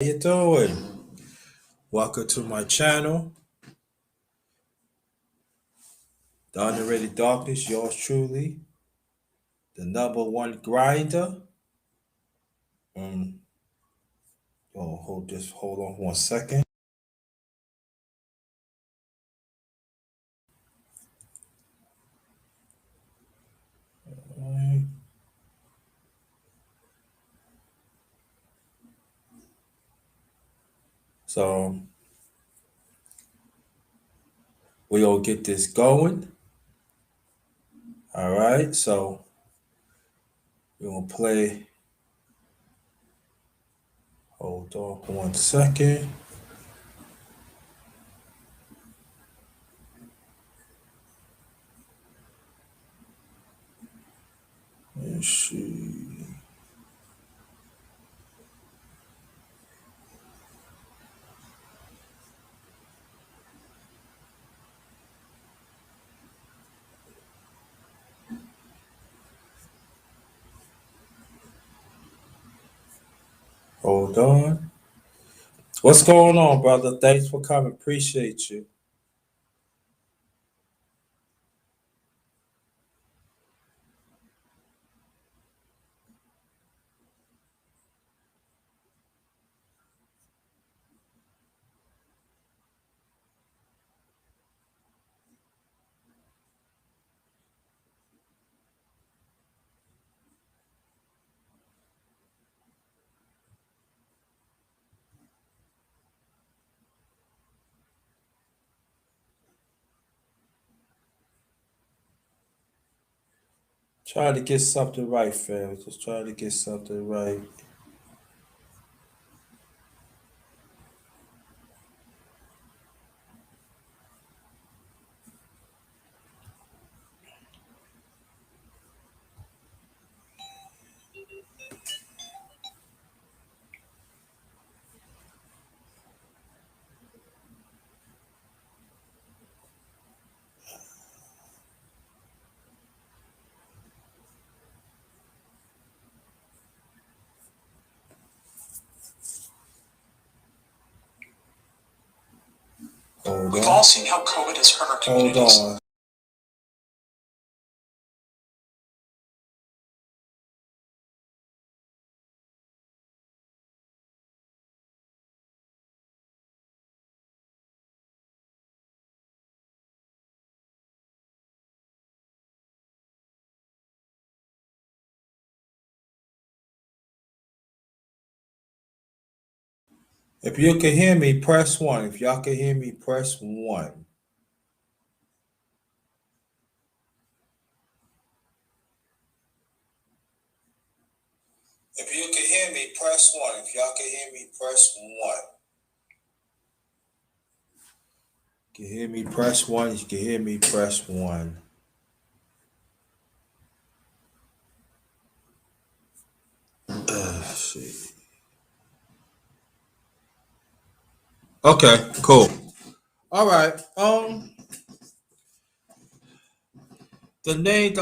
You doing? Welcome to my channel, The Underrated Darkness. Yours truly, the number one grinder. Um, hold on 1 second. Alright. So we'll get this going. All right. So we're gonna play. Hold on 1 second. Let's see. Hold on. What's going on, brother? Thanks for coming. Appreciate you. Try to get something right, fam. Just try to get something right. Hold We've on. all seen how COVID has hurt our Hold communities. on. If you can hear me, press one. If y'all can hear me, press one. If you can hear me, press one. If y'all can hear me, press one. Can you hear me, press one. If you can hear me, press one. Shit. Okay, cool. All right. The name.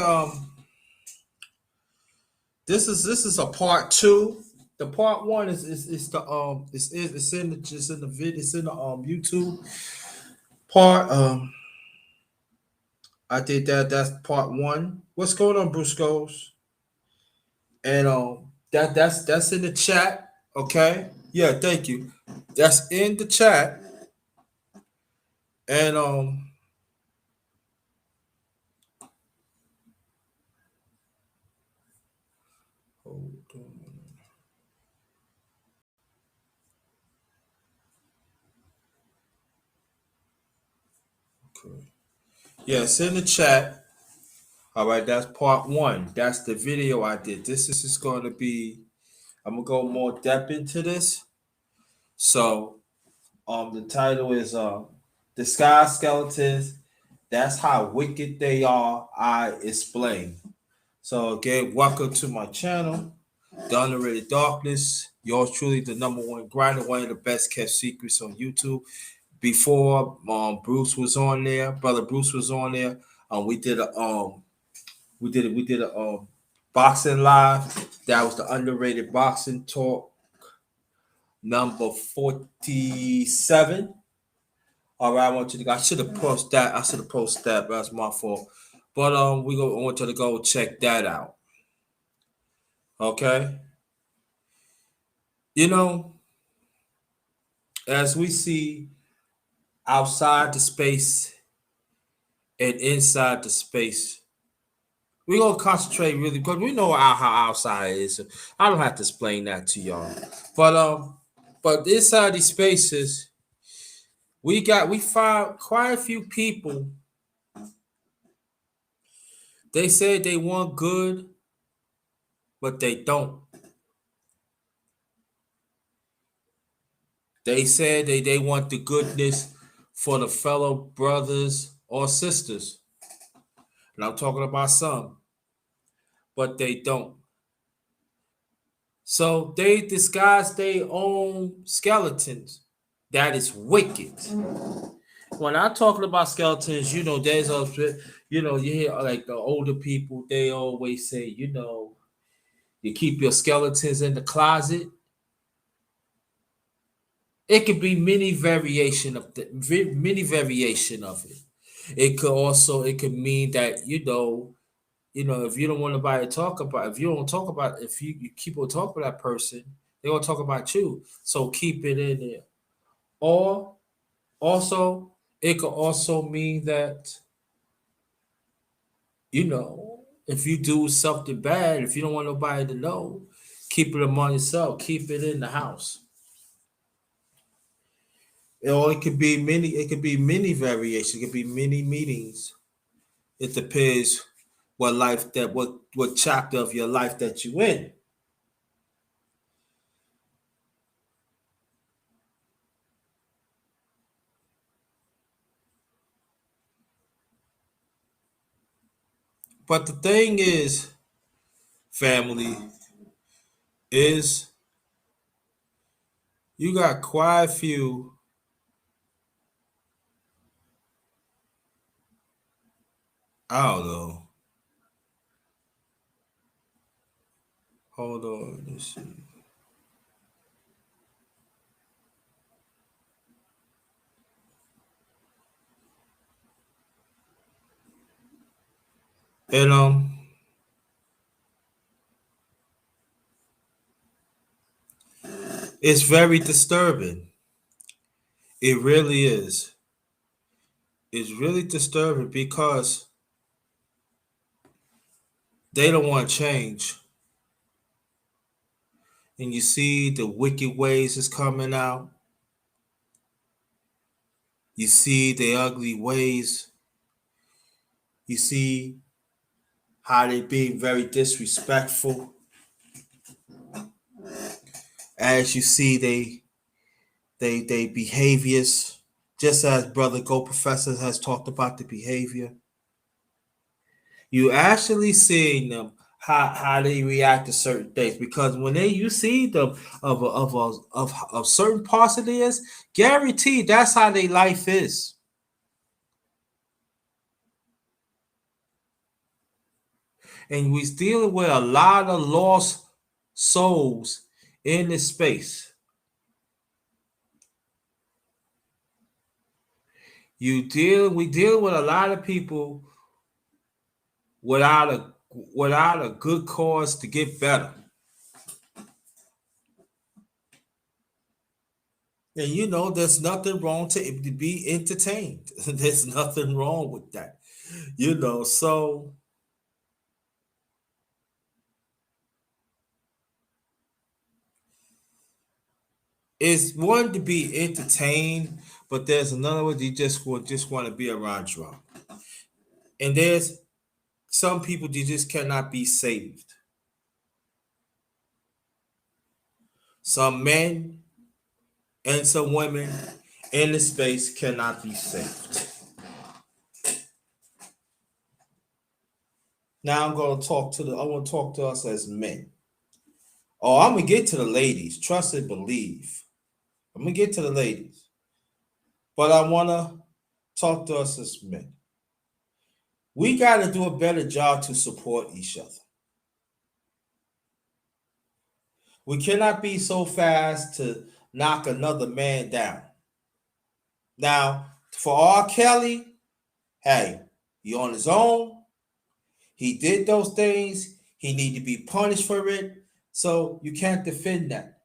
This is a part two. The part one is the it's in the just in the video. It's in the YouTube part. I did that. That's part one. What's going on, Bruce Goes? And that's in the chat. Okay. Yeah. Thank you. That's in the chat. And hold on. Okay. Yeah, it's in the chat. All right. That's part one. That's the video I did. This is going to be. I'm gonna go more depth into this. So the title is the Sky Skeletons. That's how wicked they are. I explain. So again, welcome to my channel, The Underrated Darkness. Yours truly, the number one grinder, one of the best kept secrets on YouTube. Before Bruce was on there, brother Bruce was on there. We did a boxing live. That was the underrated boxing talk number 47. All right, I want you to. I should have posted that. I should have posted that. That's my fault. But I want you to go check that out. Okay. You know, as we see outside the space and inside the space, we're gonna concentrate really because we know how outside is. I don't have to explain that to y'all. But inside these spaces, we found quite a few people. They said they want good, but they don't. They said they want the goodness for the fellow brothers or sisters. And I'm talking about some, but they don't. So they disguise their own skeletons. That is wicked. When I'm talking about skeletons, there's a, you hear like the older people, they always say, you keep your skeletons in the closet. It could be many variation of it. It could mean that if you don't want anybody to talk about, if you don't talk about, if you keep on talking about that person, they're gonna talk about you. So keep it in there. Or also, it could also mean that if you do something bad, if you don't want nobody to know, keep it among yourself. Keep it in the house. Or it could be many. It could be many variations. It could be many meanings. It depends what chapter of your life that you in. But the thing is, family, is you got quite a few. I don't know. Hold on. Let's see. And it's very disturbing. It really is. It's really disturbing because they don't want to change. And you see the wicked ways is coming out. You see the ugly ways. You see how they being very disrespectful. As you see they behaviors, just as Brother Go Professor has talked about the behavior. You actually seeing them how they react to certain things because when you see them of certain parts of theirs, guaranteed that's how their life is. And we're dealing with a lot of lost souls in this space. We deal with a lot of people without a good cause to get better. And there's nothing wrong to be entertained. There's nothing wrong with that. So it's one to be entertained, but there's another one you just want to be around drunk. And there's some people you just cannot be saved. Some men and some women in the space cannot be saved. Now I want to talk to us as men. Oh, I'm gonna get to the ladies. Trust and believe. I'm gonna get to the ladies. But I wanna talk to us as men. We gotta do a better job to support each other. We cannot be so fast to knock another man down. Now, for R. Kelly, hey, he on his own. He did those things. He need to be punished for it. So you can't defend that.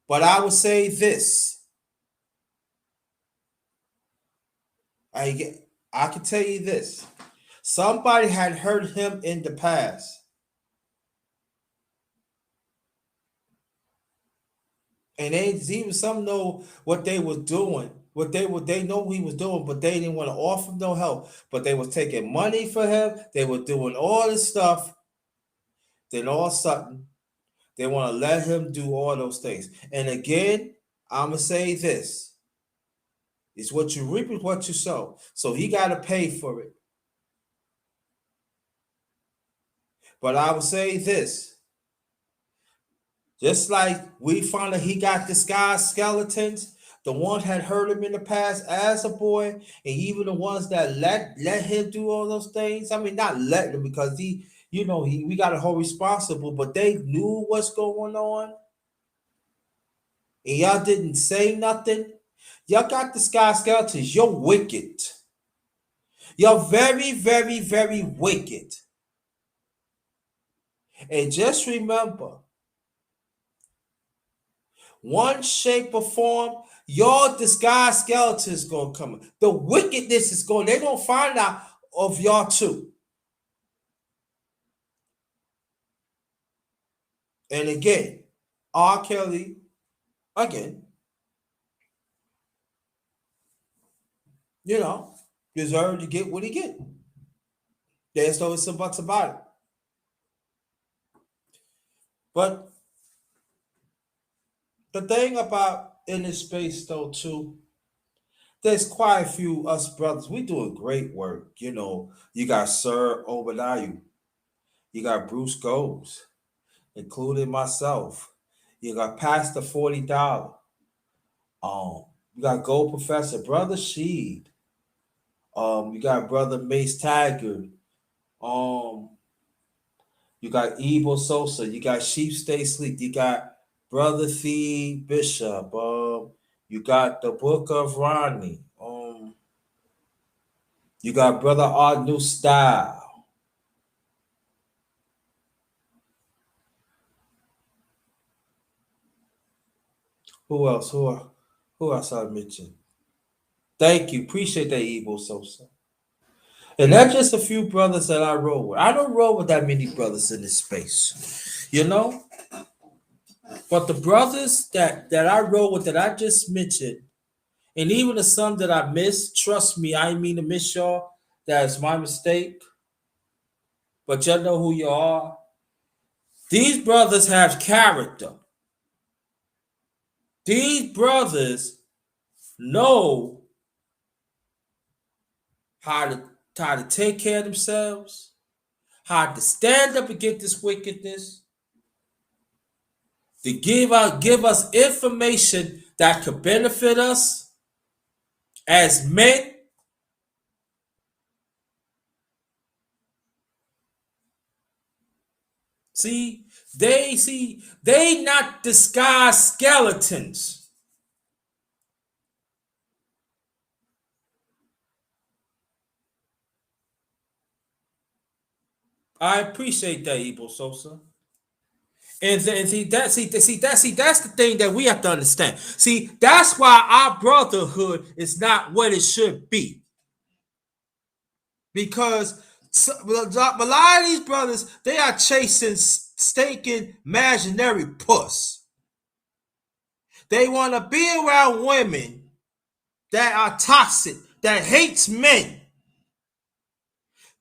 But I would say this. I can tell you this. Somebody had hurt him in the past. And even some know what they was doing. They know what he was doing, but they didn't want to offer him no help. But they was taking money for him. They were doing all this stuff. Then all of a sudden, they want to let him do all those things. And again, I'm gonna say this: it's what you reap is what you sow. So he got to pay for it. But I would say this: just like we found that he got disguised skeletons, the one had hurt him in the past as a boy, and even the ones that let him do all those things. I mean, not let him because we got to hold responsible, but they knew what's going on, and y'all didn't say nothing. Y'all got disguised skeletons. You're wicked. You're very, very, very wicked. And just remember, one shape or form, your disguised skeleton is gonna come. The wickedness is going. They're gonna find out of y'all too. And again, R. Kelly, again, deserved to get what he get. There's no ifs and buts about it. But the thing about in this space though too, there's quite a few us brothers. We doing great work. You got Sir Obadiah, you got Bruce Gomes, including myself. You got Pastor $40. You got Gold Professor, Brother Sheed. You got Brother Mace Taggart. Um, you got Evil Sosa. You got Sheep Stay Sleep. You got Brother Thee Bishop. You got the Book of Ronnie. You got Brother Art New Style. Who else? Who else I mentioned? Thank you. Appreciate that, Evil Sosa. And that's just a few brothers that I roll with. I don't roll with that many brothers in this space, But the brothers that I roll with that I just mentioned, and even the some that I missed, trust me, I didn't mean to miss y'all. That's my mistake. But y'all know who you are. These brothers have character. These brothers know how to take care of themselves, how to stand up against this wickedness, to give us information that could benefit us as men. They not disguised skeletons. I appreciate that, Ebo Sosa. And that's the thing that we have to understand. See, that's why our brotherhood is not what it should be. Because a lot of these brothers, they are chasing stinking imaginary puss. They want to be around women that are toxic, that hates men.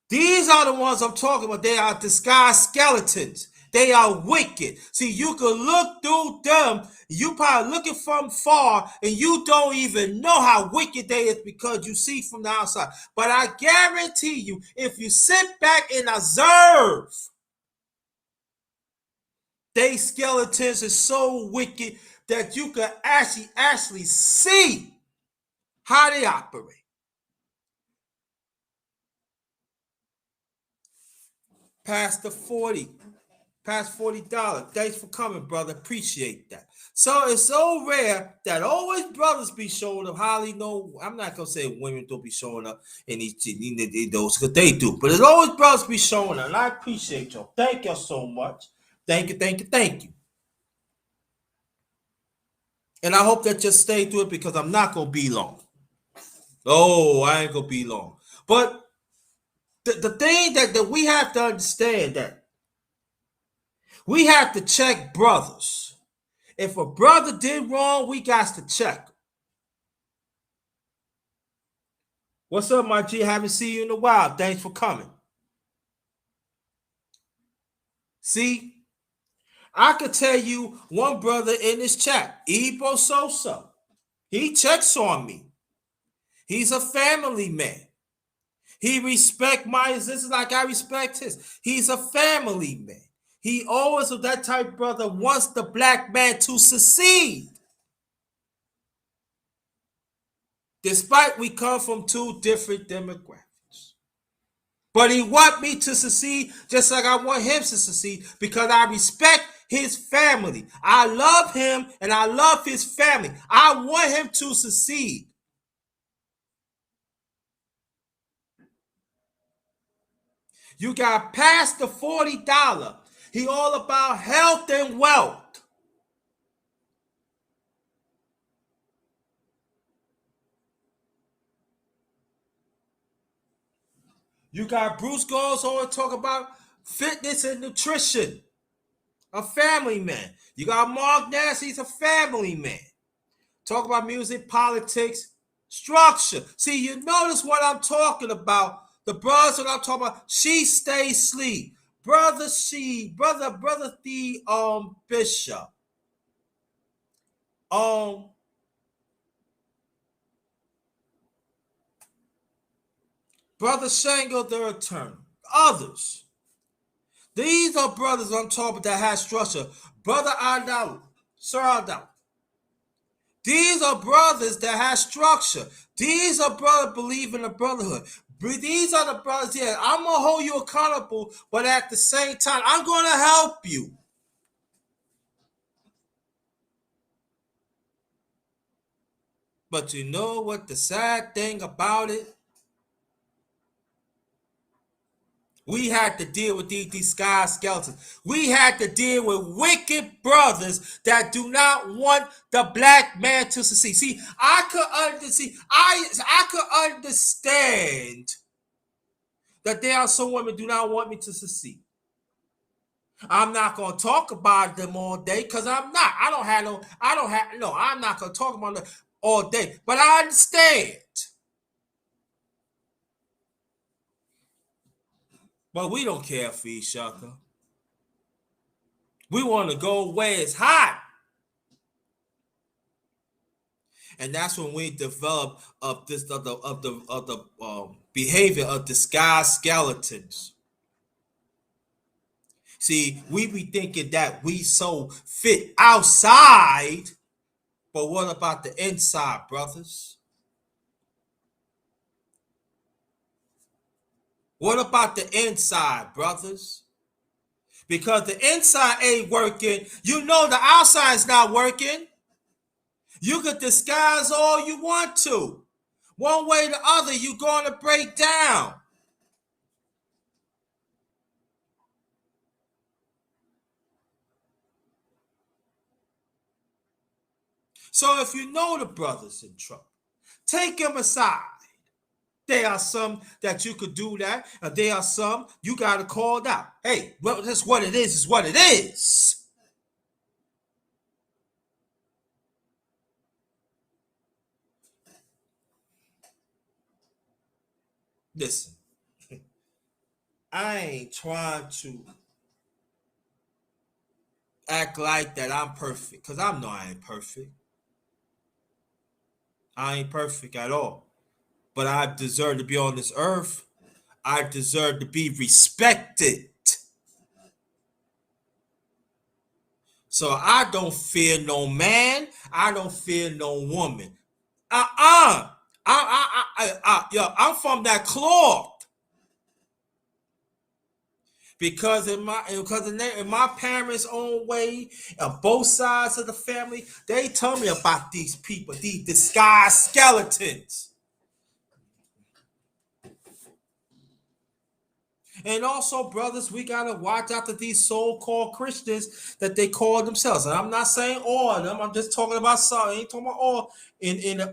These are the ones I'm talking about. They are disguised skeletons. They are wicked. See, you can look through them. You probably looking from far, and you don't even know how wicked they is because you see from the outside. But I guarantee you, if you sit back and observe, they skeletons are so wicked that you can actually see how they operate. Past the 40. Past $40. Thanks for coming, brother. Appreciate that. So it's so rare that always brothers be showing up. Hardly no, I'm not gonna say women don't be showing up in those because they do, but it's always brothers be showing up. And I appreciate y'all. Thank y'all so much. Thank you, thank you, thank you. And I hope that you stay through it because I'm not gonna be long. Oh, I ain't gonna be long. But the thing that we have to understand that we have to check brothers. If a brother did wrong, we got to check. What's up, my G? Haven't seen you in a while. Thanks for coming. See, I could tell you one brother in this chat, Ebo Sosa. He checks on me. He's a family man. He respect my existence like I respect his. He's a family man. He always was that type of brother wants the black man to succeed. Despite we come from two different demographics. But he want me to succeed just like I want him to succeed because I respect his family. I love him and I love his family. I want him to succeed. You got past the $40. He all about health and wealth. You got Bruce goes on and talk about fitness and nutrition. A family man. You got Mark Nash, he's a family man. Talk about music, politics, structure. See, you notice what I'm talking about. The brothers that I'm talking about, she stays sleep. Brother the Bishop. Um Brother Shango the Eternal. Others. These are brothers I'm talking about that have structure. Brother Adal, Sir Adal. These are brothers that have structure. These are brothers believe in the brotherhood. These are the brothers, yeah, I'm going to hold you accountable, but at the same time, I'm going to help you. But you know what the sad thing about it? We had to deal with these sky skeletons. We had to deal with wicked brothers that do not want the black man to succeed. See, I could understand that there are some women do not want me to succeed. I'm not gonna talk about them all day because I'm not. I'm not gonna talk about them all day. But I understand. But we don't care for each other. We want to go where it's hot. And that's when we develop of the behavior of disguised skeletons. See, we be thinking that we so fit outside, but what about the inside, brothers? What about the inside, brothers? Because the inside ain't working, you know the outside's not working. You could disguise all you want to. One way or the other, you're going to break down. So if you know the brother's in trouble, take him aside. There are some that you could do that, and there are some you got to call out. Hey, well, that's what it is what it is. Listen, I ain't trying to act like that I'm perfect, because I know I ain't perfect. I ain't perfect at all. But I deserve to be on this earth. I deserve to be respected. So I don't fear no man. I don't fear no woman. Yo, I'm from that cloth. Because in my parents' own way, on both sides of the family, they told me about these people, these disguised skeletons. And also, brothers, we gotta watch after these so-called Christians that they call themselves. And I'm not saying all of them. I'm just talking about some. I ain't talking about all in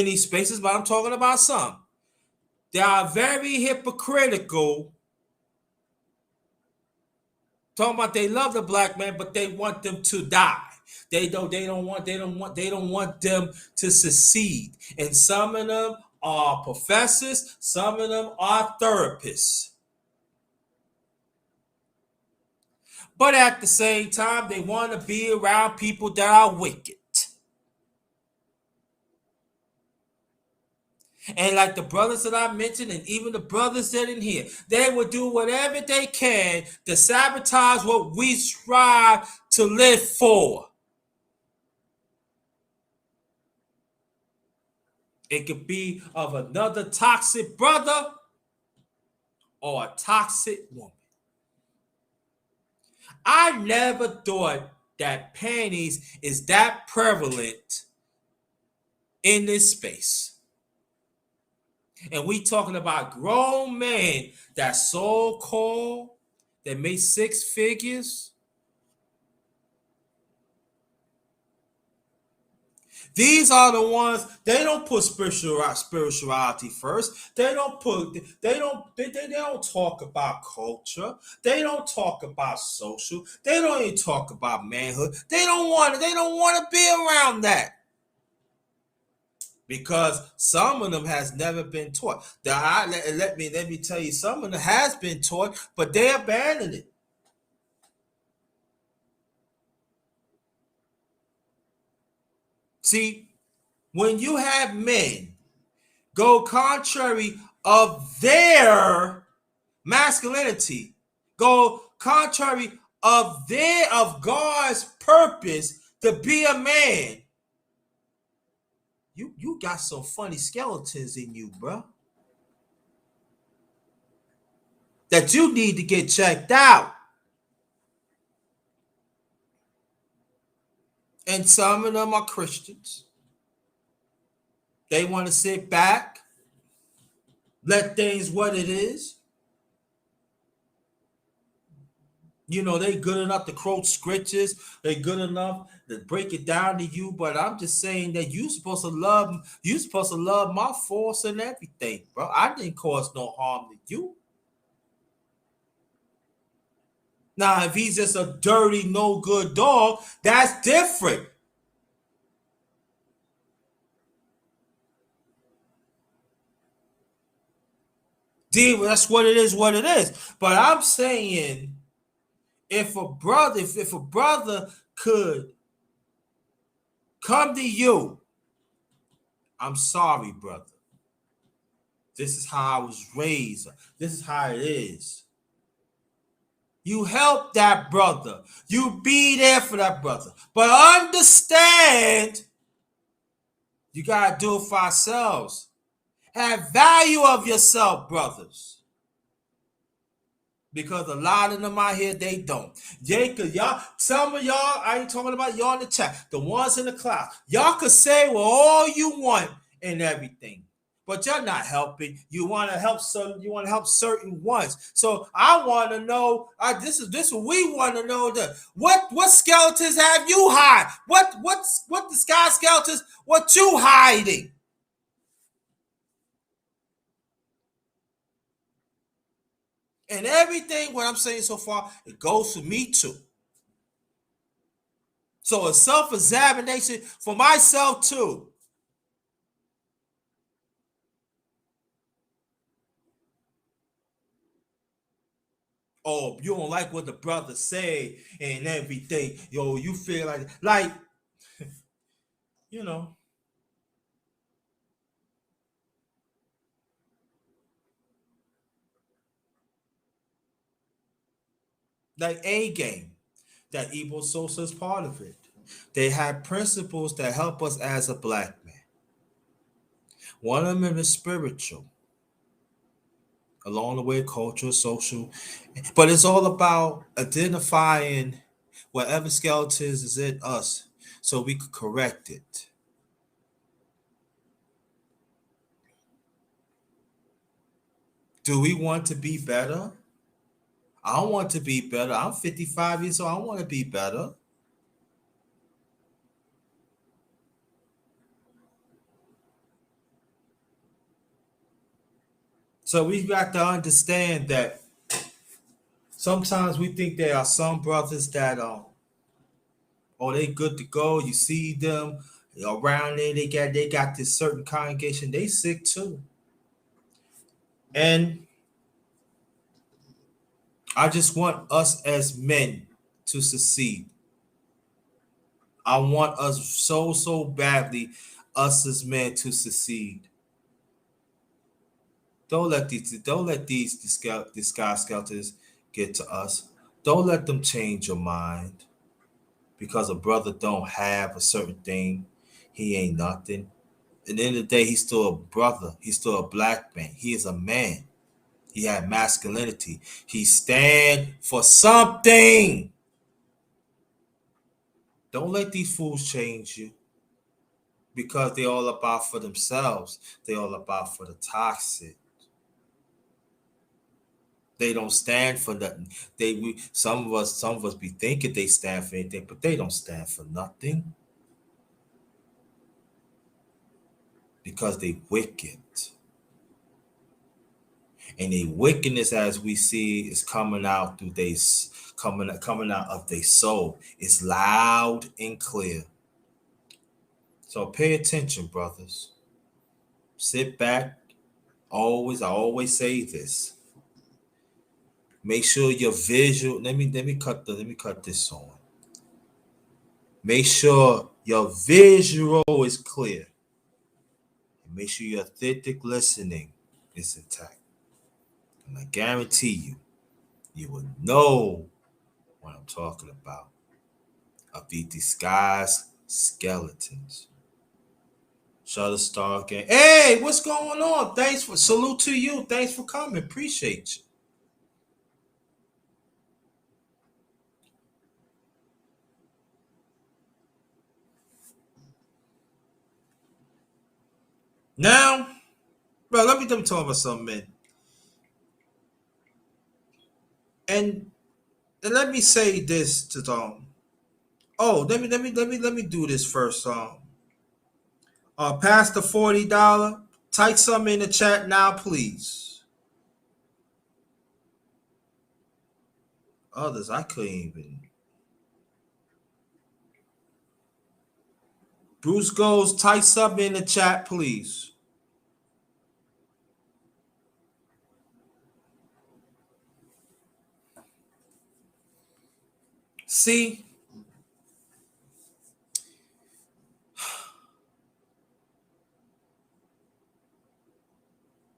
these spaces, but I'm talking about some. They are very hypocritical. Talking about they love the black man, but they want them to die. They don't want them to succeed. And some of them are professors, some of them are therapists. But at the same time, they want to be around people that are wicked. And like the brothers that I mentioned, and even the brothers that in here, they will do whatever they can to sabotage what we strive to live for. It could be of another toxic brother or a toxic woman. I never thought that panties is that prevalent in this space. And we talking about grown men that so-called that make six figures. These are the ones, they don't put spirituality first. They don't talk about culture. They don't talk about social. They don't even talk about manhood. They don't want to be around that. Because some of them has never been taught. Let me tell you, some of them has been taught, but they abandoned it. See, when you have men go contrary of their masculinity, go contrary of God's purpose to be a man, you got some funny skeletons in you, bro. That you need to get checked out. And some of them are Christians. They want to sit back, let things what it is. You know, they good enough to quote scriptures. They good enough to break it down to you. But I'm just saying that you supposed to love my force and everything, bro. I didn't cause no harm to you. Now, if he's just a dirty, no good dog, that's different. That's what it is, But I'm saying if a brother could come to you, I'm sorry, brother. This is how I was raised. This is how it is. You help that brother. You be there for that brother. But understand, you got to do it for ourselves. Have value of yourself, brothers. Because a lot of them out here, they don't. Y'all, some of y'all, I ain't talking about y'all in the chat, the ones in the class. Y'all could say well all you want and everything, but you're not helping. You want to help certain ones. So I want to know. This is what we want to know. What skeletons have you hide? What the sky skeletons? What you hiding? And everything, what I'm saying so far, it goes for me too. So a self-examination for myself too. Oh, you don't like what the brothers say and everything. Yo, you feel like, you know, like A game. That Ebo Sosa is part of it. They have principles that help us as a black man. One of them is spiritual. along the way, culture, social, but it's all about identifying whatever skeletons is in us so we could correct it. Do we want to be better? I want to be better. I'm 55 years old. I want to be better. So we got to understand that sometimes we think there are some brothers that oh, they good to go. You see them around there, they got this certain congregation, they sick too. And I just want us as men to succeed. I want us so badly, us as men to succeed. Don't let these disguised skeletons get to us. Don't let them change your mind because a brother don't have a certain thing. He ain't nothing. At the end of the day, he's still a brother. He's still a black man. He is a man. He had masculinity. He stand for something. Don't let these fools change you because they all about for themselves. They all about for the toxic. They don't stand for nothing. Some of us be thinking they stand for anything, but they don't stand for nothing because they wicked. And the wickedness, as we see, is coming out through they coming out of their soul. It's loud and clear. So pay attention, brothers. Sit back. I always say this. Make sure your visual. Let me cut this on. Make sure your visual is clear. Make sure your authentic listening is intact. And I guarantee you will know what I'm talking about. Of these disguised skeletons. Shutterstar again. Hey, what's going on? Thanks for salute to you. Thanks for coming. Appreciate you. Now, bro, let me talk about something, man. And, and let me say this to them. Oh, let me do this first. Past the $40. Type something in the chat now, please. Others, I couldn't even. Bruce goes, type something in the chat, please. See,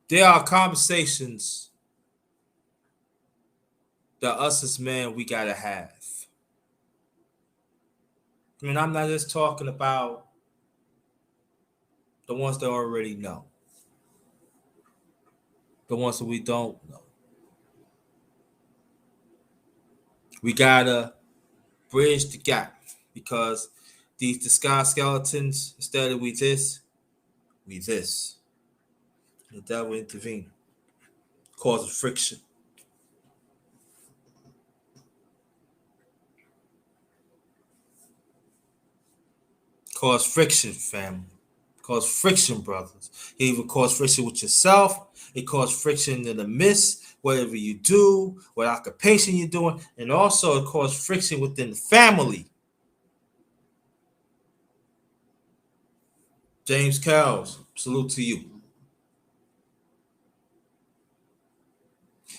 there are conversations that us as men we gotta have. I mean, I'm not just talking about the ones that already know, the ones that we don't know. We gotta bridge the gap because these disguised skeletons, instead of we this. The devil intervene, cause friction. Cause friction, family. Cause friction, brothers. It even cause friction with yourself. It cause friction in the midst, whatever you do, what occupation you're doing, and also it cause friction within the family. James Cowles, salute to you.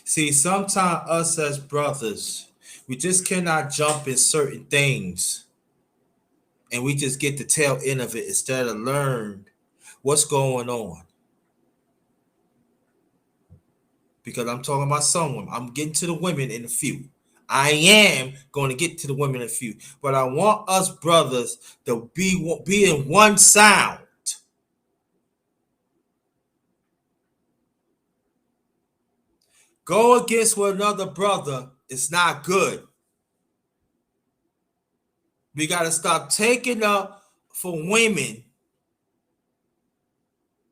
See, sometimes us as brothers, we just cannot jump in certain things and we just get the tail end of it instead of learn what's going on. Because I'm talking about some women. I'm getting to the women in a few. I am going to get to the women in a few. But I want us brothers to be in one sound. Go against with another brother. It's not good. We got to stop taking up for women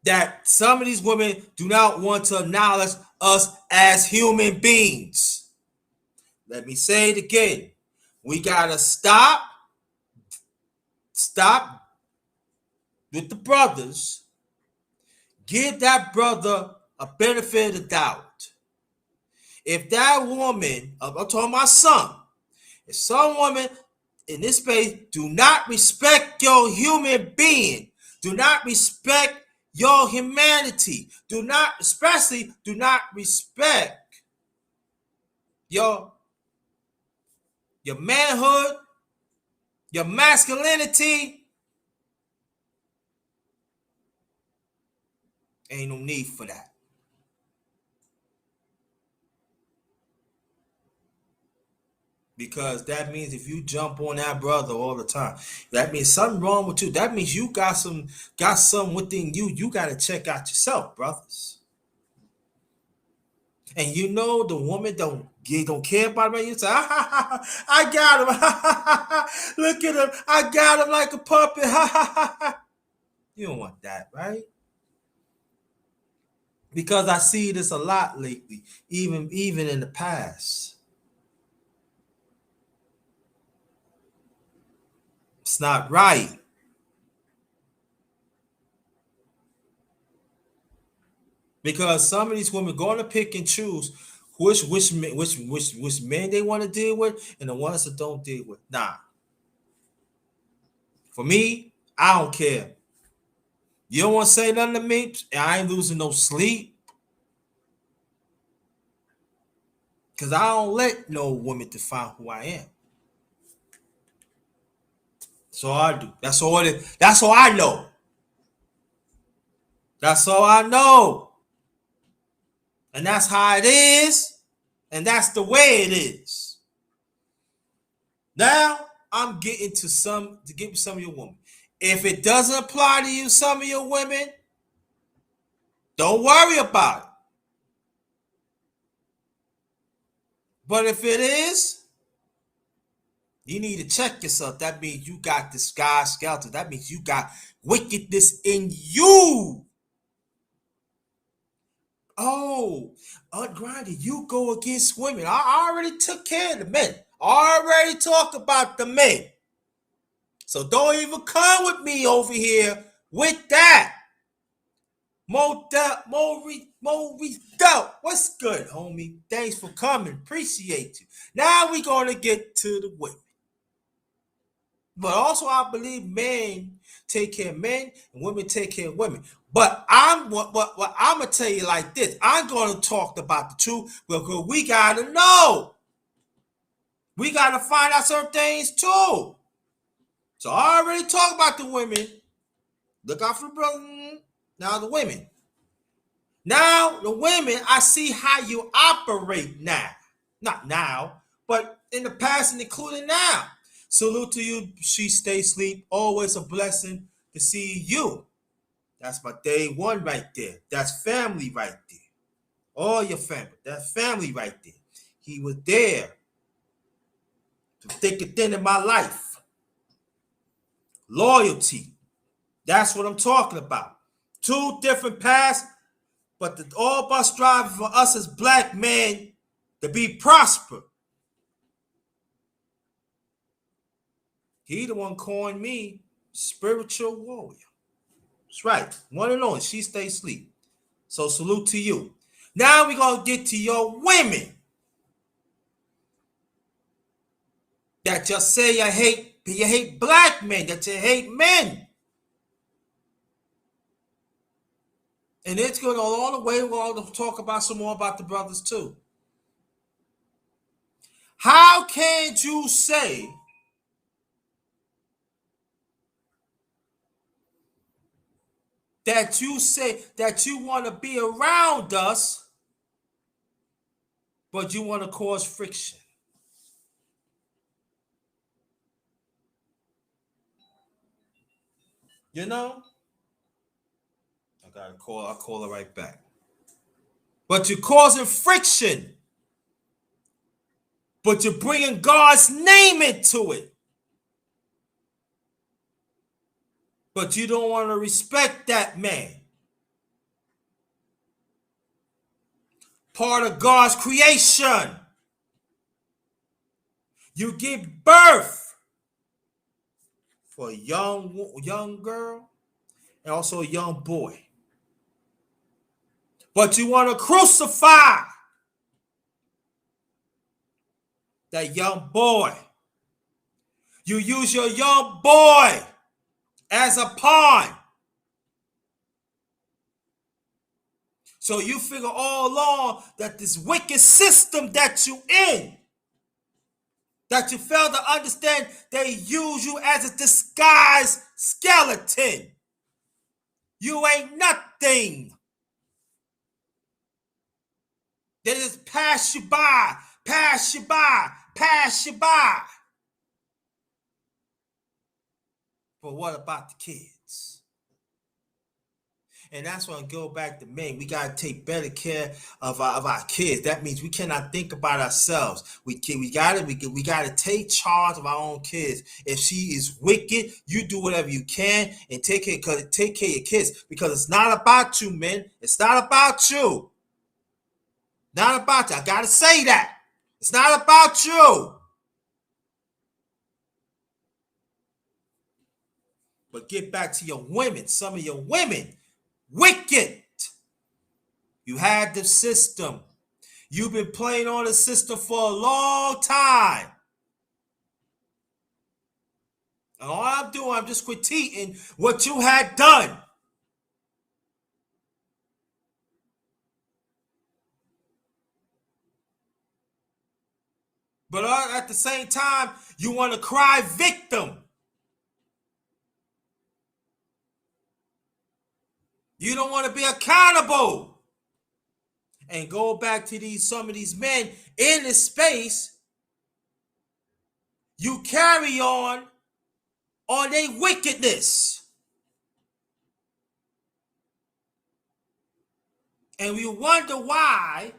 that some of these women do not want to acknowledge us as human beings. Let me say it again. We got to stop with the brothers. Give that brother a benefit of the doubt. If that woman, I'm talking my son, if some woman in this space do not respect your human being, do not respect your humanity, do not respect your manhood, your masculinity, ain't no need for that. Because that means if you jump on that brother all the time, that means something wrong with you. That means you got some within you. You got to check out yourself, brothers. And you know the woman don't care about me. You say, I got him. Look at him. I got him like a puppet. You don't want that, right? Because I see this a lot lately, even in the past. It's not right. Because some of these women going to pick and choose which men they want to deal with and the ones that don't deal with. Nah. For me, I don't care. You don't want to say nothing to me, I ain't losing no sleep. Because I don't let no woman define who I am. That's all I do. That's all that's all I know. That's all I know. And that's how it is. And that's the way it is. Now I'm getting to get with some of your women. If it doesn't apply to you, some of your women, don't worry about it. But if it is, you need to check yourself. That means you got this guy skeleton. That means you got wickedness in you. Oh, Grinda, you go against women. I already took care of the men. I already talked about the men. So don't even come with me over here with that. Mo what's good, homie? Thanks for coming. Appreciate you. Now we're going to get to the women. But also, I believe men take care of men and women take care of women. But I'm gonna tell you like this. I'm gonna talk about the truth because we gotta know. We gotta find out certain things too. So I already talked about the women. Look out for the brother. Now the women. Now the women, I see how you operate now. Not now, but in the past and including now. Salute to you. She stay sleep. Always a blessing to see you. That's my day one right there. That's family right there. All your family. That's family right there. He was there to thick and thin in my life. Loyalty. That's what I'm talking about. Two different paths, but all of us striving for us as black men to be prosper. He the one calling me spiritual warrior. That's right. One and only. She stay asleep. So salute to you. Now we're going to get to your women that just say you hate black men, that you hate men. And it's going all the way. We're going to talk about some more about the brothers too. How can you say that you want to be around us, but you want to cause friction? You know? I'll call her right back. but you're causing friction, but you're bringing God's name into it. But you don't want to respect that man. Part of God's creation. You give birth for a young girl and also a young boy. But you want to crucify that young boy. You use your young boy as a pawn. So you figure all along that this wicked system that you in, that you fail to understand, they use you as a disguised skeleton. You ain't nothing. They just pass you by, pass you by, pass you by. But what about the kids? And that's when I go back to men. We gotta take better care of our kids. That means we cannot think about ourselves. We gotta take charge of our own kids. If she is wicked, you do whatever you can and take care of your kids, because it's not about you, men. It's not about you. Not about you. I gotta say that. It's not about you. But get back to your women. Some of your women, wicked. You had the system. You've been playing on the system for a long time. And all I'm doing, I'm just critiquing what you had done. But at the same time, you want to cry victim. You don't want to be accountable. And go back to some of these men in this space. You carry on their wickedness. And we wonder why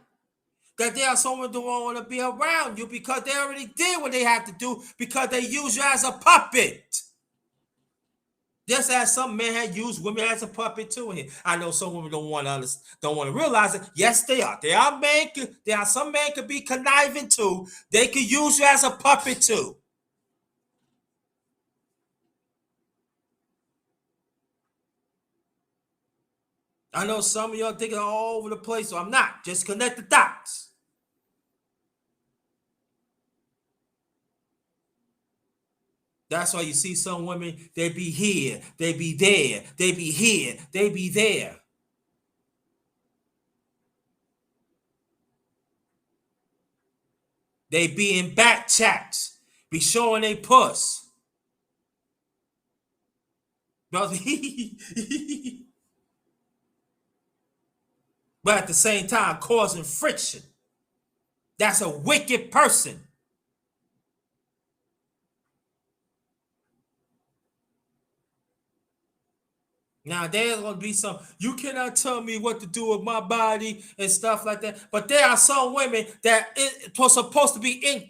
that there are someone who don't want to be around you, because they already did what they have to do, because they use you as a puppet. Just as some men have used women as a puppet too. And I know some women don't want to realize it. Yes, they are. There are some men could be conniving too. They could use you as a puppet too. I know some of y'all thinking all over the place, so I'm not. Just connect the dots. That's why you see some women, they be here, they be there, they be here, they be there. They be in back chats, be showing they puss. But at the same time, causing friction. That's a wicked person. Now, there's going to be some, you cannot tell me what to do with my body and stuff like that. But there are some women that are supposed to be in a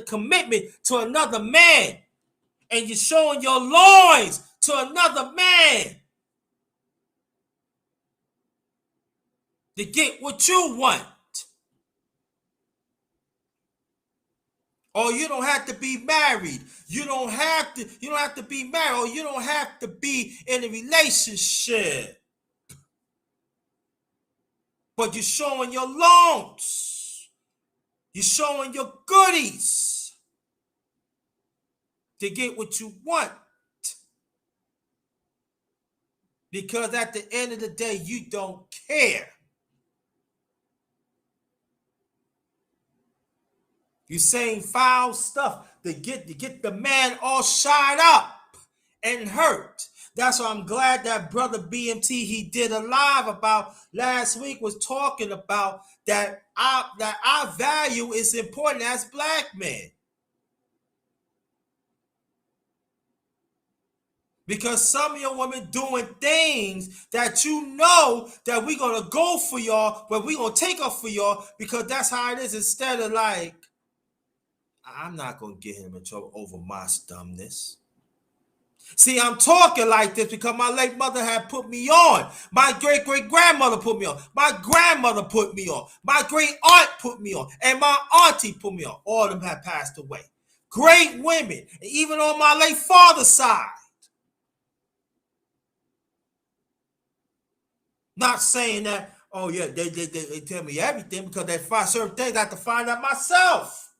commitment to another man. And you're showing your loins to another man to get what you want. Or you don't have to be married. You don't have to be married, or you don't have to be in a relationship. But you're showing your loans. You're showing your goodies to get what you want. Because at the end of the day, you don't care. You're saying foul stuff to get the man all shot up and hurt. That's why I'm glad that brother BMT, he did a live about last week, was talking about that our value is important as black men. Because some of your women doing things that you know that we're gonna go for y'all, but we're gonna take off for y'all because that's how it is. Instead of like, I'm not gonna get him in trouble over my dumbness. See, I'm talking like this because my late mother had put me on. My great great grandmother put me on. My grandmother put me on. My great aunt put me on. And my auntie put me on. All of them have passed away. Great women, even on my late father's side. Not saying that, oh yeah, they tell me everything because they find certain things I have to find out myself.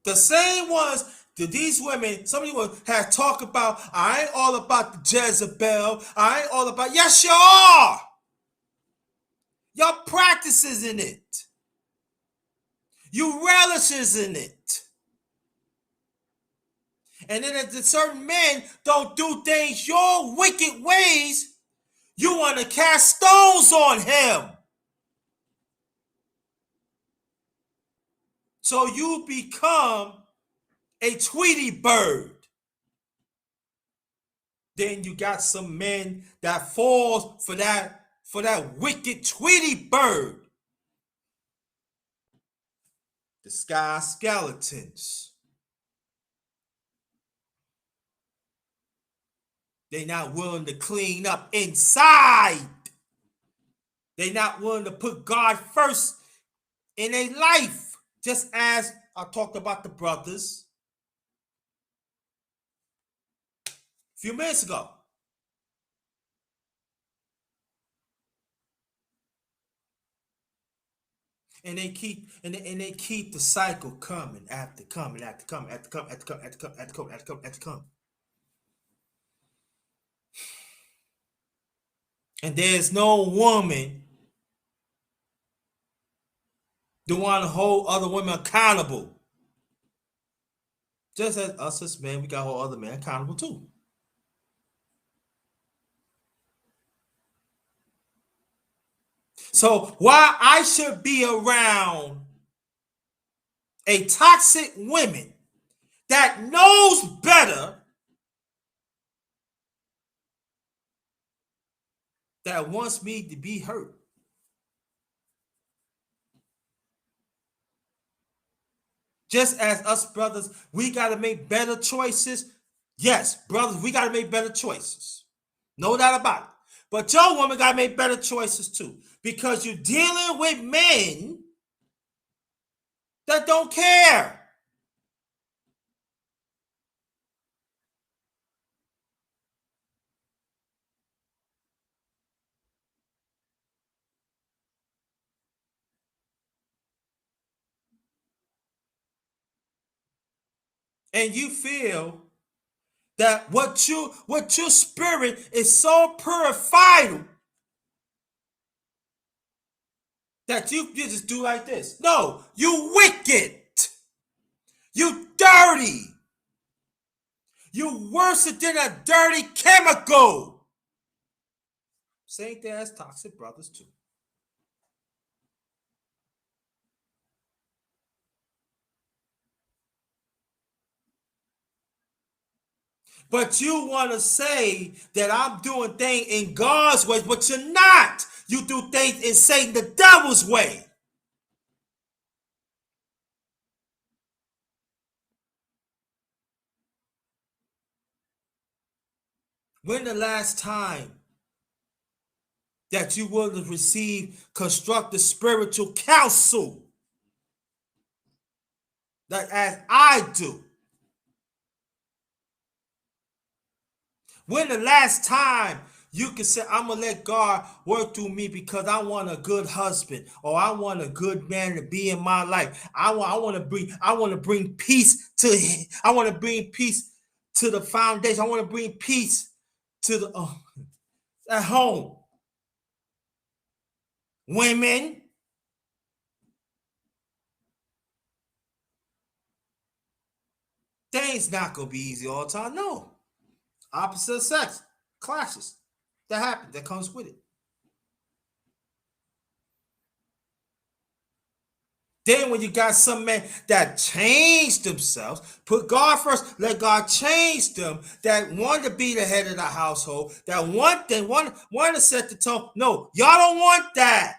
The same ones that these women, some of you have talked about, I ain't all about the Jezebel. I ain't all about, yes, you are. Your practices in it. You relishes in it. And then if certain men don't do things your wicked ways, you want to cast stones on him. So you become a Tweety bird. Then you got some men that falls for that wicked Tweety bird. The sky skeletons. They not willing to clean up inside. They not willing to put God first in a life. Just as I talked about the brothers a few minutes ago. And they keep the cycle coming after coming after coming after coming after coming after coming after coming after coming after coming. And there's no woman that want to hold other women accountable. Just as us as men, we got to hold other men accountable too. So why I should be around a toxic woman that knows better, that wants me to be hurt. Just as us brothers, we got to make better choices. Yes, brothers, we got to make better choices. No doubt about it. But your woman got to make better choices too. Because you're dealing with men that don't care. And you feel that what your spirit is so purified that you just do like this. No, you wicked. You dirty. You worse than a dirty chemical. Same thing as toxic brothers too. But you want to say that I'm doing things in God's way, but you're not. You do things in Satan the devil's way. When the last time that you will receive constructive spiritual counsel that as I do? When the last time you can say, I'm gonna let God work through me because I want a good husband or I want a good man to be in my life. I want to bring peace to I want to bring peace to the foundation. I want to bring peace to the at home. Women, things not gonna be easy all the time. No. Opposite sex clashes. That happens. That comes with it. Then when you got some men that changed themselves, put God first, let God change them, that want to be the head of the household, that want to set the tone. No, y'all don't want that.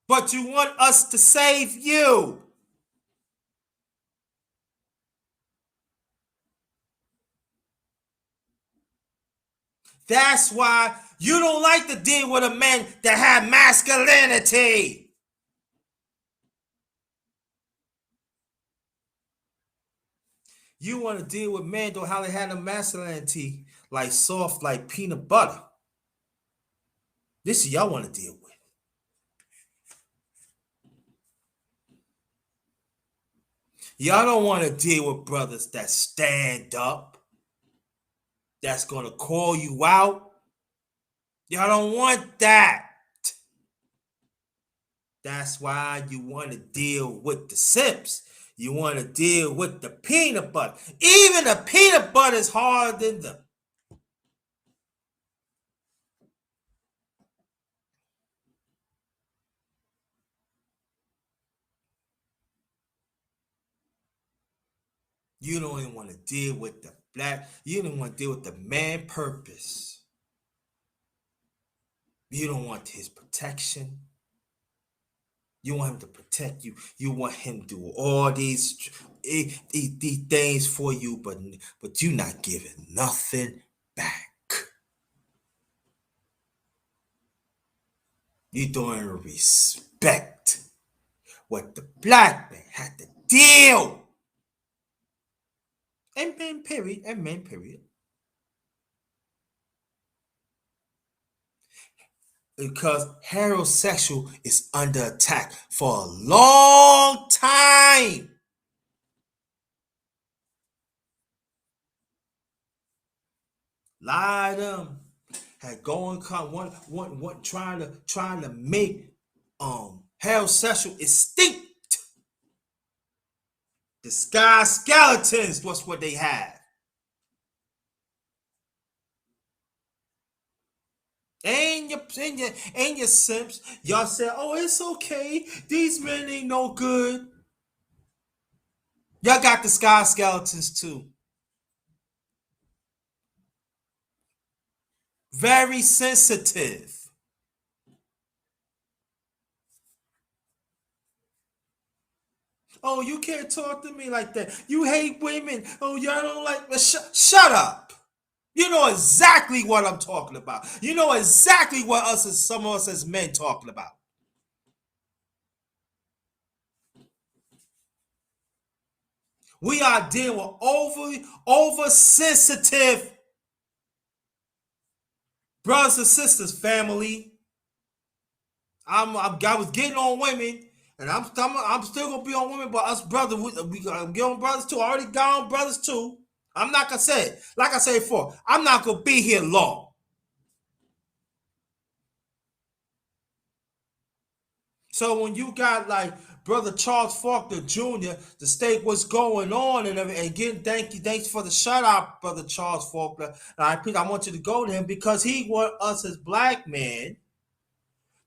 But you want us to save you. That's why you don't like to deal with a man that have masculinity. You want to deal with men though how they had a masculinity, like soft, like peanut butter. This is y'all want to deal with. Y'all don't want to deal with brothers that stand up, that's gonna call you out. Y'all don't want that. That's why you want to deal with the simps. You want to deal with the peanut butter. Even the peanut butter is harder than them. You don't even want to deal with the black. You don't want to deal with the man purpose. You don't want his protection. You want him to protect you. You want him to do all these things for you, but you're not giving nothing back. You don't respect what the black man had to deal. And men, period. And men, period. Because heterosexual is under attack for a long time. A lot of them had going one trying to make heterosexual extinct. The sky skeletons was what they had. And your simps, y'all said, oh, it's okay. These men ain't no good. Y'all got the sky skeletons too. Very sensitive. Oh, you can't talk to me like that. You hate women. Oh, y'all don't like me. Shut up. You know exactly what I'm talking about. You know exactly what some of us as men talking about. We are dealing with oversensitive brothers and sisters, family. I was getting on women, and I'm still gonna be on women, but us brothers, we gonna get on brothers too. I already got on brothers too. I'm not gonna say it. Like I said before, I'm not gonna be here long. So when you got like Brother Charles Faulkner Jr. to state what's going on and again, thanks for the shout out, Brother Charles Faulkner. And I want you to go to him because he want us as black men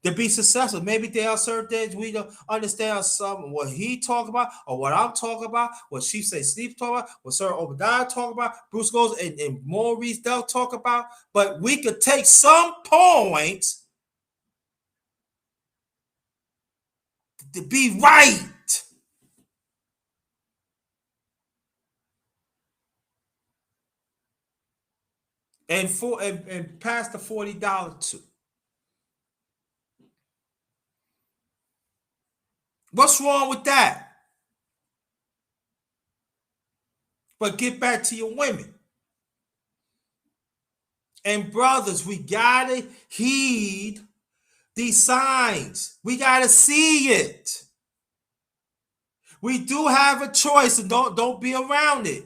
to be successful. Maybe there are certain things we don't understand some what he talk about or what I'm talking about, what she say Sleep talk about, what Sir Obadiah talk about, Bruce goes and Maurice they'll talk about, but we could take some points to be right. And pass the $40 too. What's wrong with that? But get back to your women. And brothers, we gotta heed these signs. We gotta see it. We do have a choice, and don't be around it.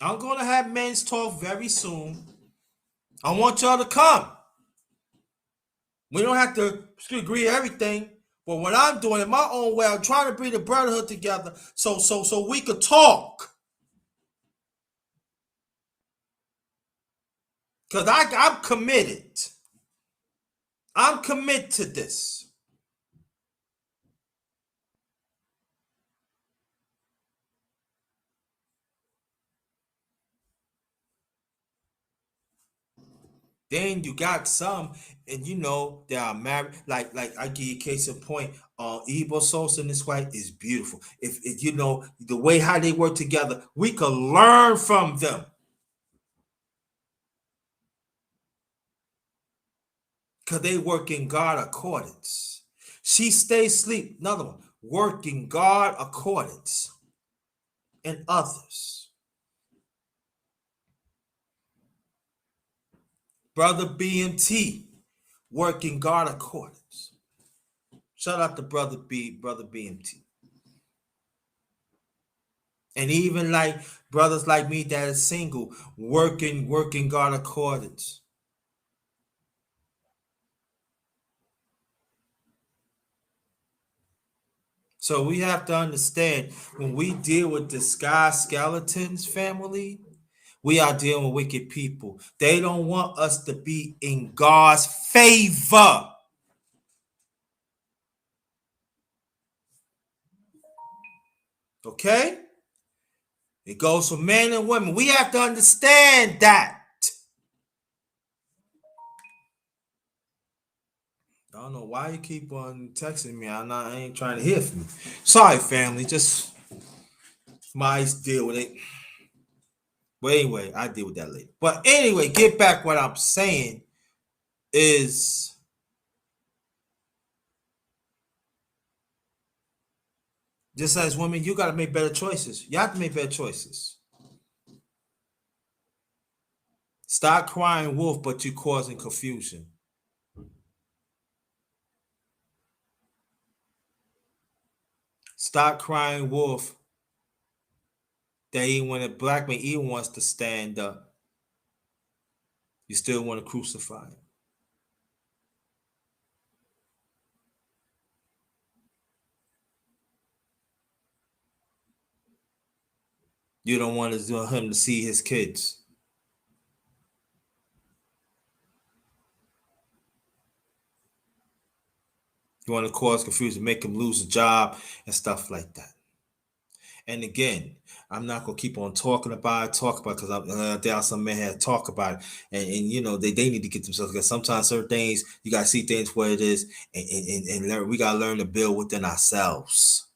I'm gonna have men's talk very soon. I want y'all to come. We don't have to agree everything, but what I'm doing in my own way, I'm trying to bring the brotherhood together so we could talk. Because I'm committed. I'm committed to this. Then you got some, and they are married. Like I give you a case in point. Igbo Sosa and his wife is beautiful. If the way how they work together, we could learn from them. Because they work in God accordance. She stays asleep. Another one. Work in God accordance. And others. Brother BMT. Work in God accordance. Shout out to Brother BMT. And even like brothers like me that is single, working God accordance. So we have to understand when we deal with the sky skeletons family, we are dealing with wicked people. They don't want us to be in God's favor. Okay? It goes for men and women. We have to understand that. I don't know why you keep on texting me. I ain't trying to hear from you. Sorry, family. Just my deal with it. But anyway, I deal with that later. But anyway, get back what I'm saying is just as women, you got to make better choices. You have to make better choices. Stop crying wolf, but you're causing confusion. Stop crying wolf. That even when a black man even wants to stand up, you still want to crucify him. You don't want him to see his kids. You want to cause confusion, make him lose a job and stuff like that. And again, I'm not gonna keep on talking about it because there are some men have talk about it, and they need to get themselves because sometimes certain things you gotta see things where it is, and learn. We gotta learn to build within ourselves.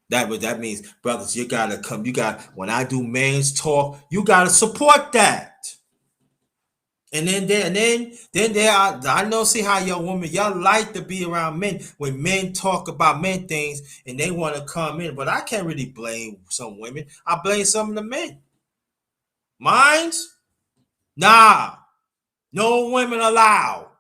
That means, brothers, you gotta come. You got when I do men's talk, you gotta support that. And then there are, I know, see how y'all like to be around men when men talk about men things and they want to come in, but I can't really blame some women. I blame some of the men. Mines? Nah, no women allowed.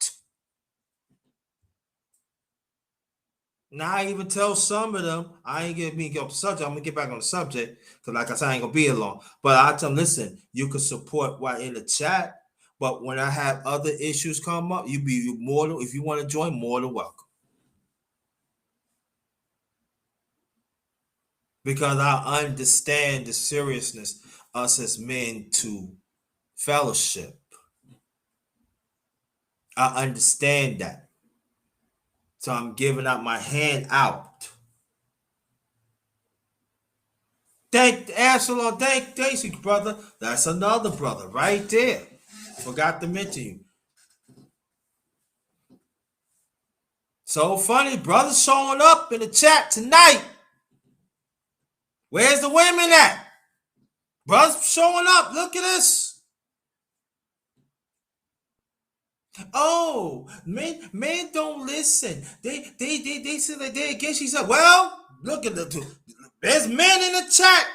Now I even tell some of them, I ain't gonna get off the subject. I'm gonna get back on the subject because, like I said, I ain't gonna be here long. But I tell them, listen, you can support while in the chat, but when I have other issues come up, you more than, if you want to join, more than welcome. Because I understand the seriousness us as men to fellowship. I understand that. So I'm giving out my hand out. Thank you, brother. That's another brother right there. Forgot to mention you. So funny, brothers showing up in the chat tonight. Where's the women at? Brothers showing up. Look at this. Oh, men don't listen. They say that they against each other. Well, look at there's men in the chat.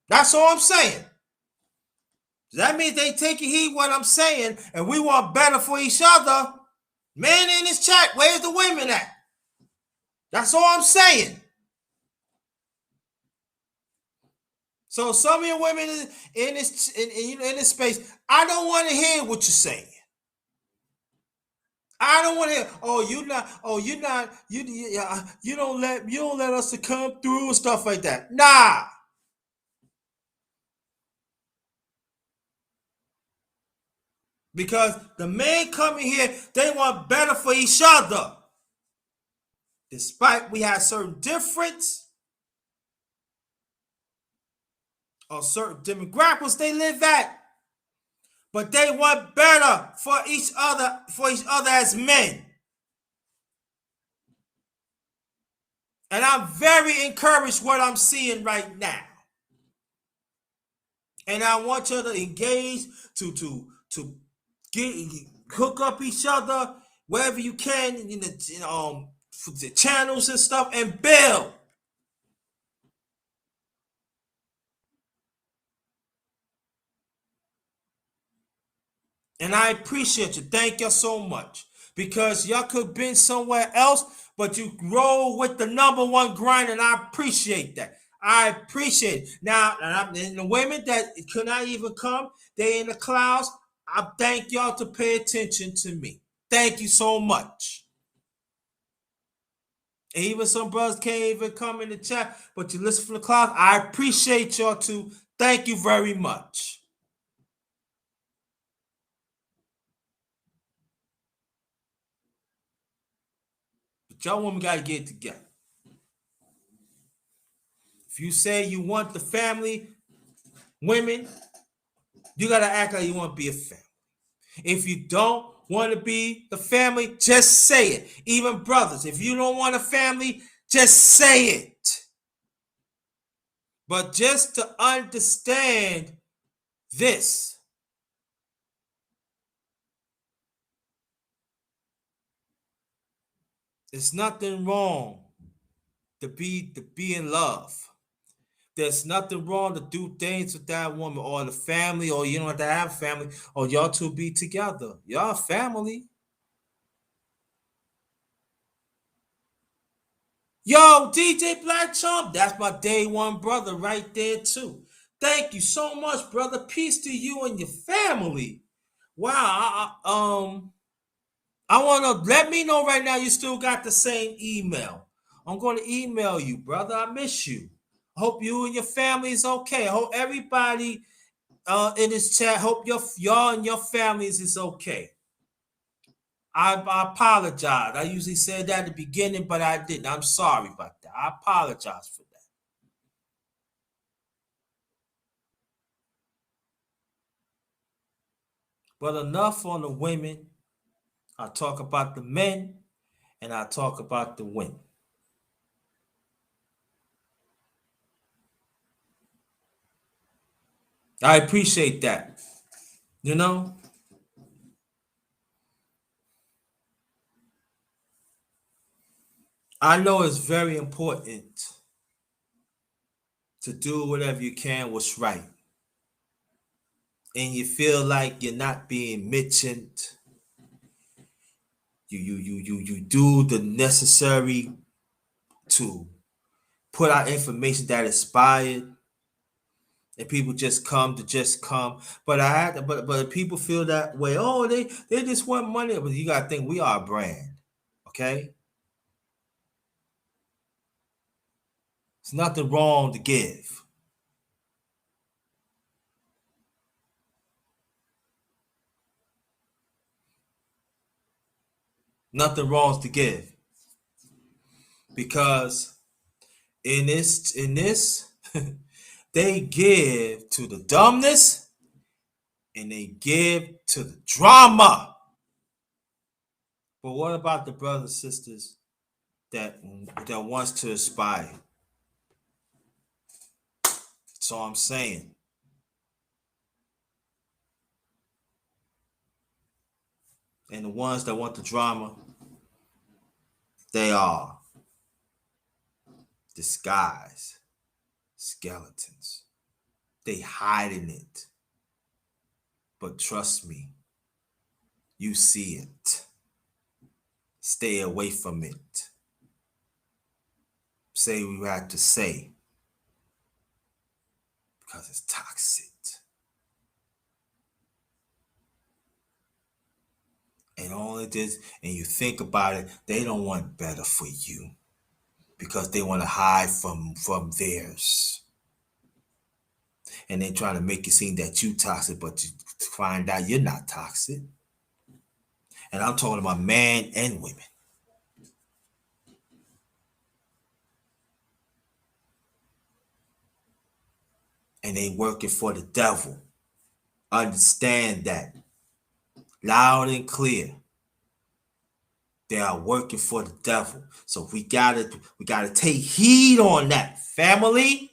That's all I'm saying. That means they taking heed what I'm saying, and we want better for each other. Men in this chat, where's the women at? That's all I'm saying. So some of your women in this space, I don't want to hear what you're saying. I don't want to hear. Oh, you not. Oh, you not. You don't let us to come through and stuff like that. Nah. Because the men coming here, they want better for each other. Despite we have certain difference or certain demographics they live at, but they want better for each other as men. And I'm very encouraged what I'm seeing right now. And I want you to engage to get hook up each other wherever you can in the channels and stuff and build. And I appreciate you. Thank you so much. Because y'all could have been somewhere else, but you roll with the number one grind, and I appreciate that. I appreciate it. Now, and the women that could not even come, they in the clouds. I thank y'all to pay attention to me. Thank you so much. And even some brothers can't even come in the chat, but you listen from the clouds. I appreciate y'all too. Thank you very much. But y'all women gotta get it together. If you say you want the family, women, you gotta act like you want to be a family. If you don't want to be the family, just say it. Even brothers, if you don't want a family, just say it. But just to understand this, there's nothing wrong to be in love. There's nothing wrong to do things with that woman or the family, or you don't have to have family, or y'all two be together. Y'all family. Yo, DJ Black Chump, that's my day one brother right there too. Thank you so much, brother. Peace to you and your family. Wow. I want to let me know right now you still got the same email. I'm going to email you, brother. I miss you. I hope you and your family is okay. I hope everybody in this chat, hope y'all and your families is okay. I apologize. I usually said that at the beginning, but I didn't. I'm sorry about that. I apologize for that. But enough on the women. I talk about the men and I talk about the women. I appreciate that. You know? I know it's very important to do whatever you can what's right. And you feel like you're not being mentioned. You do the necessary to put out information that inspired, and people just come to just come. But I had to, but people feel that way. Oh, they just want money. But you gotta think we are a brand, okay? It's nothing wrong to give. Nothing wrong to give. Because in this they give to the dumbness and they give to the drama. But what about the brothers and sisters that wants to aspire? That's all I'm saying. And the ones that want the drama, they are disguised skeletons. They hiding it. But trust me, you see it. Stay away from it. Say what you have to say. Because it's toxic. And all it is, and you think about it, they don't want better for you. Because they want to hide from theirs. And they trying to make you seem that you toxic, but you find out you're not toxic. And I'm talking about men and women. And they working for the devil. Understand that. Loud and clear. They are working for the devil. So we gotta take heed on that, family.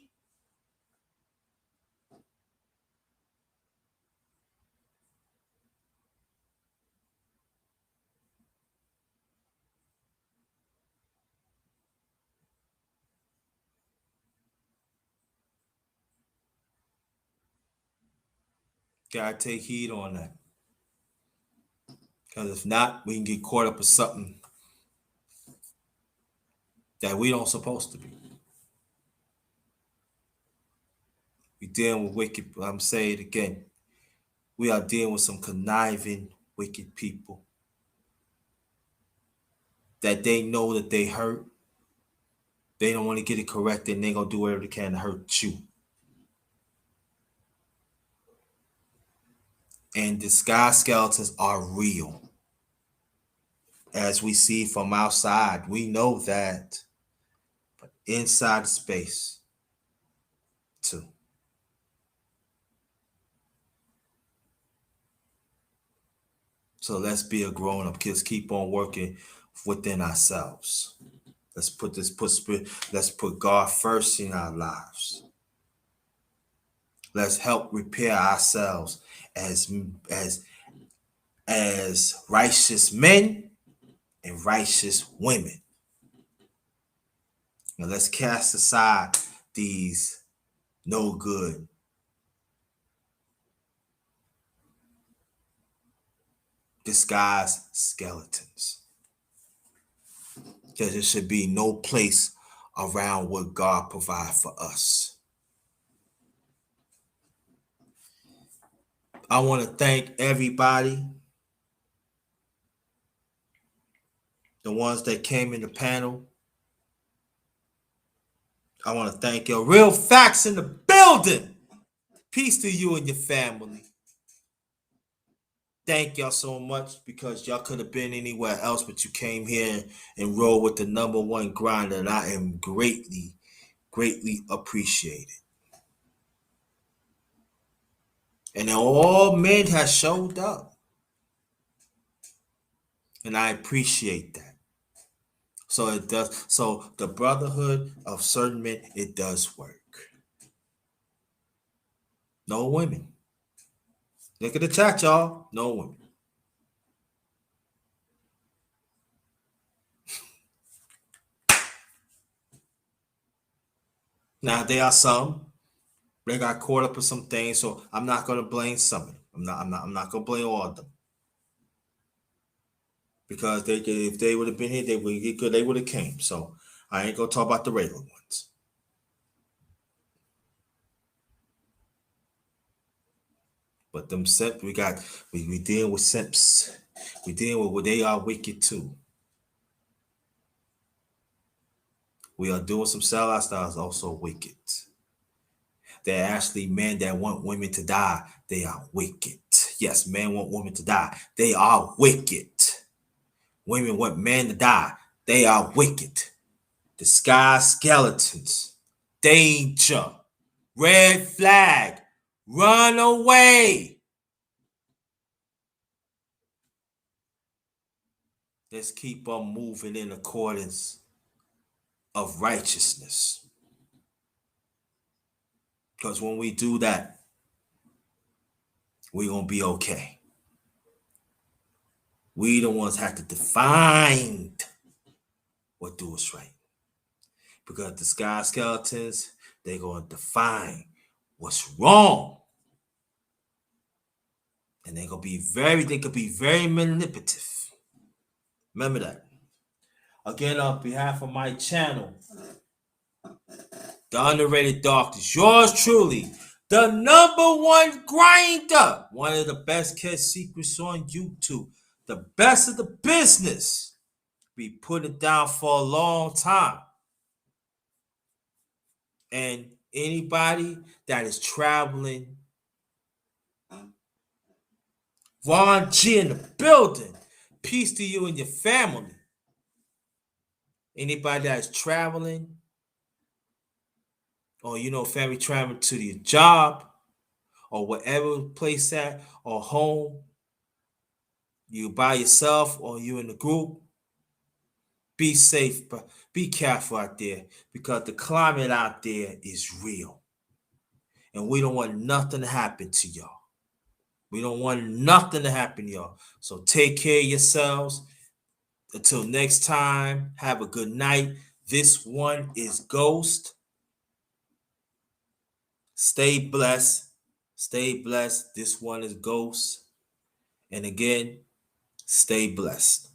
Gotta take heed on that. Because if not, we can get caught up in something that we don't supposed to be. We dealing with wicked, I'm saying it again. We are dealing with some conniving, wicked people that they know that they hurt. They don't want to get it corrected, and they're going to do whatever they can to hurt you. And disguised skeletons are real. As we see from outside, we know that. But inside the space, too. So let's be a grown-up. Kids, keep on working within ourselves. Let's put God first in our lives. Let's help repair ourselves as righteous men and righteous women. Now let's cast aside these no good disguised skeletons. Because there should be no place around what God provides for us. I want to thank everybody, the ones that came in the panel. I want to thank you. Real facts in the building. Peace to you and your family. Thank y'all so much, because y'all could have been anywhere else, but you came here and rolled with the #1 grinder, and I am greatly, greatly appreciated. And all men have showed up, and I appreciate that. So it does. So the brotherhood of certain men, it does work. No women. Look at the chat, y'all. No women. Now there are some. They got caught up in some things, so I'm not gonna blame some of them. I'm not gonna blame all of them. Because if they would have been here, they would have came. So I ain't gonna talk about the regular ones. But them simps, we deal with simps. We deal with what they are wicked too. We are doing some sellout styles also wicked. They're actually men that want women to die. They are wicked. Yes, men want women to die. They are wicked. Women want men to die. They are wicked. Disguised skeletons. Danger. Red flag. Run away. Let's keep on moving in accordance of righteousness. Because when we do that, we're going to be okay. We the ones have to define what do us right. Because the sky skeletons, they're going to define what's wrong. And they could be very manipulative. Remember that. Again, on behalf of my channel, The Underrated Darkness, yours truly, the #1 grinder, one of the best kept secrets on YouTube, the best of the business. We put it down for a long time. And Anybody that is traveling, Ron G in the building. Peace to you and your family. Anybody that is traveling, or family traveling to your job, or whatever place at, or home, you by yourself or you in a group, be safe, but be careful out there because the climate out there is real. And we don't want nothing to happen to y'all. We don't want nothing to happen to y'all. So take care of yourselves. Until next time, have a good night. This one is Ghost. Stay blessed. Stay blessed. This one is Ghost. And again, stay blessed.